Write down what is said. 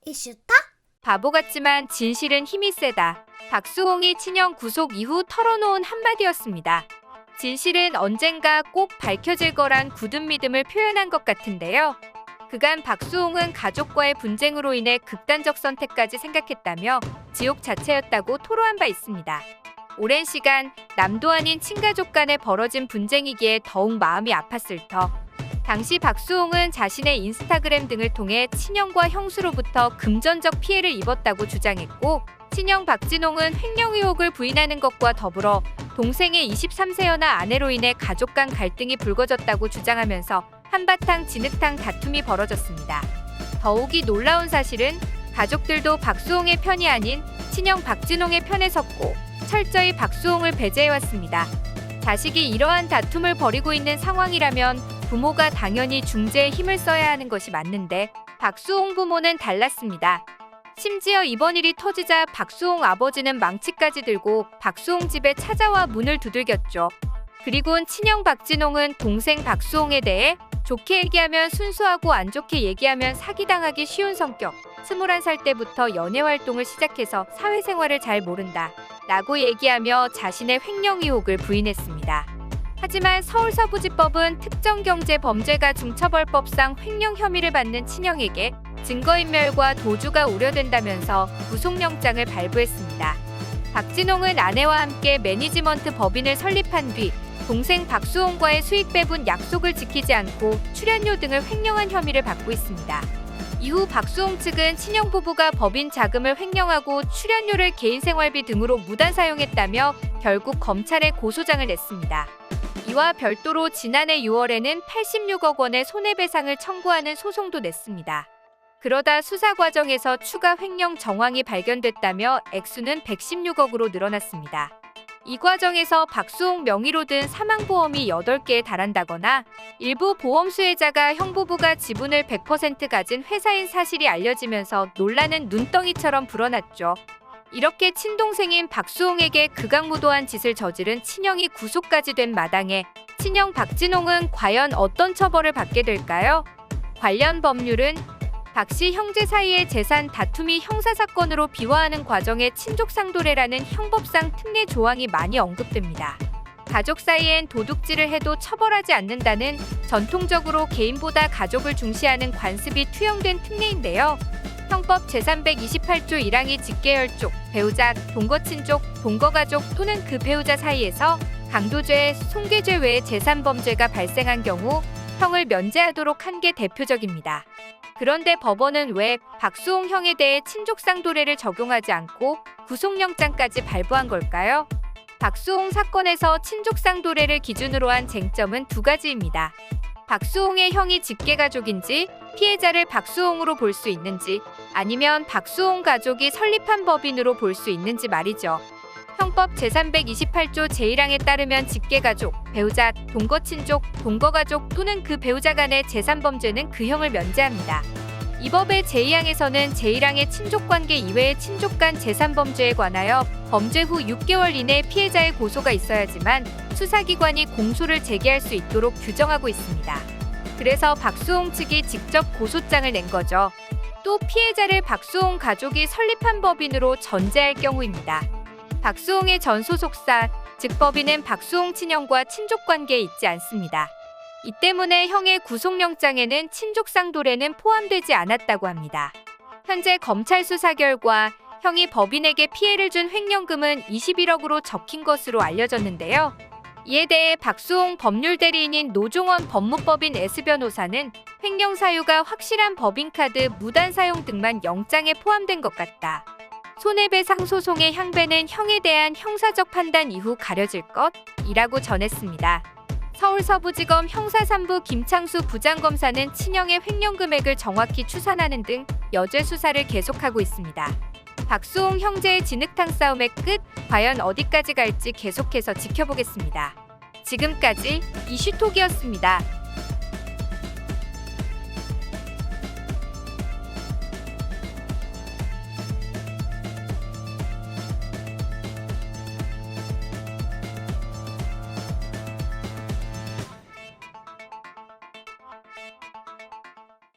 이슈타? 바보 같지만 진실은 힘이 세다. 박수홍이 친형 구속 이후 털어놓은 한마디였습니다. 진실은 언젠가 꼭 밝혀질 거란 굳은 믿음을 표현한 것 같은데요. 그간 박수홍은 가족과의 분쟁으로 인해 극단적 선택까지 생각했다며 지옥 자체였다고 토로한 바 있습니다. 오랜 시간 남도 아닌 친가족 간에 벌어진 분쟁이기에 더욱 마음이 아팠을 터. 당시 박수홍은 자신의 인스타그램 등을 통해 친형과 형수로부터 금전적 피해를 입었다고 주장했고, 친형 박진홍은 횡령 의혹을 부인하는 것과 더불어 동생의 23세 연하 아내로 인해 가족 간 갈등이 불거졌다고 주장하면서 한바탕 진흙탕 다툼이 벌어졌습니다. 더욱이 놀라운 사실은 가족들도 박수홍의 편이 아닌 친형 박진홍의 편에 섰고 철저히 박수홍을 배제해왔습니다. 자식이 이러한 다툼을 벌이고 있는 상황이라면 부모가 당연히 중재에 힘을 써야 하는 것이 맞는데 박수홍 부모는 달랐습니다. 심지어 이번 일이 터지자 박수홍 아버지는 망치까지 들고 박수홍 집에 찾아와 문을 두들겼죠. 그리고는 친형 박진홍은 동생 박수홍에 대해 좋게 얘기하면 순수하고 안 좋게 얘기하면 사기당하기 쉬운 성격, 21살 때부터 연애활동을 시작해서 사회생활을 잘 모른다 라고 얘기하며 자신의 횡령 의혹을 부인했습니다. 하지만 서울서부지법은 특정경제범죄가 중처벌법상 횡령 혐의를 받는 친형에게 증거인멸과 도주가 우려된다면서 구속영장을 발부했습니다. 박진홍은 아내와 함께 매니지먼트 법인을 설립한 뒤 동생 박수홍과의 수익 배분 약속을 지키지 않고 출연료 등을 횡령한 혐의를 받고 있습니다. 이후 박수홍 측은 친형 부부가 법인 자금을 횡령하고 출연료를 개인 생활비 등으로 무단 사용했다며 결국 검찰에 고소장을 냈습니다. 이와 별도로 지난해 6월에는 86억 원의 손해배상을 청구하는 소송도 냈습니다. 그러다 수사 과정에서 추가 횡령 정황이 발견됐다며 액수는 116억으로 늘어났습니다. 이 과정에서 박수홍 명의로 든 사망보험이 8개에 달한다거나 일부 보험 수혜자가 형 부부가 지분을 100% 가진 회사인 사실이 알려지면서 논란은 눈덩이처럼 불어났죠. 이렇게 친동생인 박수홍에게 극악무도한 짓을 저지른 친형이 구속까지 된 마당에 친형 박진홍은 과연 어떤 처벌을 받게 될까요? 관련 법률은 박씨 형제 사이의 재산 다툼이 형사사건으로 비화하는 과정에 친족상도례라는 형법상 특례 조항이 많이 언급됩니다. 가족 사이엔 도둑질을 해도 처벌하지 않는다는 전통적으로 개인보다 가족을 중시하는 관습이 투영된 특례인데요. 형법 제328조 1항이 직계혈족, 배우자, 동거친족, 동거가족 또는 그 배우자 사이에서 강도죄, 손괴죄 외의 제3범죄가 발생한 경우 형을 면제하도록 한 게 대표적입니다. 그런데 법원은 왜 박수홍 형에 대해 친족상도례를 적용하지 않고 구속영장까지 발부한 걸까요? 박수홍 사건에서 친족상도례를 기준으로 한 쟁점은 두 가지입니다. 박수홍의 형이 직계가족인지 피해자를 박수홍으로 볼 수 있는지 아니면 박수홍 가족이 설립한 법인으로 볼 수 있는지 말이죠. 형법 제328조 제1항에 따르면 직계가족, 배우자, 동거친족, 동거가족 또는 그 배우자 간의 제3범죄는 그 형을 면제합니다. 이 법의 제2항에서는 제1항의 친족관계 이외의 친족 간 제3범죄에 관하여 범죄 후 6개월 이내 피해자의 고소가 있어야지만 수사기관이 공소를 제기할 수 있도록 규정하고 있습니다. 그래서 박수홍 측이 직접 고소장을 낸 거죠. 또 피해자를 박수홍 가족이 설립한 법인으로 전제할 경우입니다. 박수홍의 전 소속사, 즉 법인은 박수홍 친형과 친족관계에 있지 않습니다. 이 때문에 형의 구속영장에는 친족상도례는 포함되지 않았다고 합니다. 현재 검찰 수사 결과 형이 법인에게 피해를 준 횡령금은 21억으로 적힌 것으로 알려졌는데요. 이에 대해 박수홍 법률대리인인 노종원 법무법인 S변호사는 횡령 사유가 확실한 법인카드 무단 사용 등만 영장에 포함된 것 같다. 손해배상 소송의 향배는 형에 대한 형사적 판단 이후 가려질 것이라고 전했습니다. 서울서부지검 형사 3부 김창수 부장검사는 친형의 횡령 금액을 정확히 추산하는 등 여죄 수사를 계속하고 있습니다. 박수홍 형제의 진흙탕 싸움의 끝, 과연 어디까지 갈지 계속해서 지켜보겠습니다. 지금까지 이슈톡이었습니다.